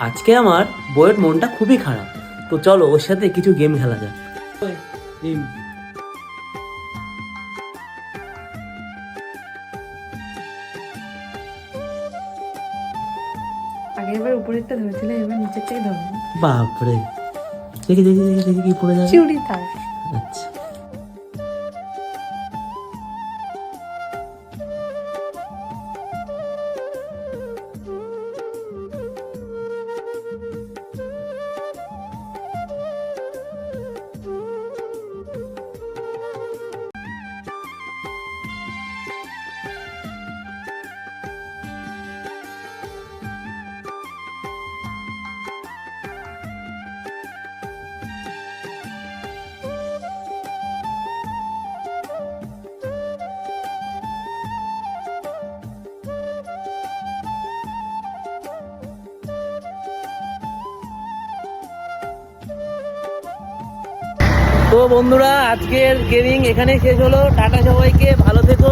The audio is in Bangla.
আজকে আমার বইয়ের মনটা খুবই খারাপ, তো চলো ওর সাথে কিছু গেম খেলা যাক। আগের বার উপরেরটা ধরেছিলে, এবার নিচেরটাই ধরো। বাপরে, দেখি দেখি দেখি দেখি কি পড়ে যাবে। চুড়ি তার। আচ্ছা, তো বন্ধুরা আজকের গেমিং এখানেই শেষ হলো। টাটা সবাইকে, ভালো থেকো।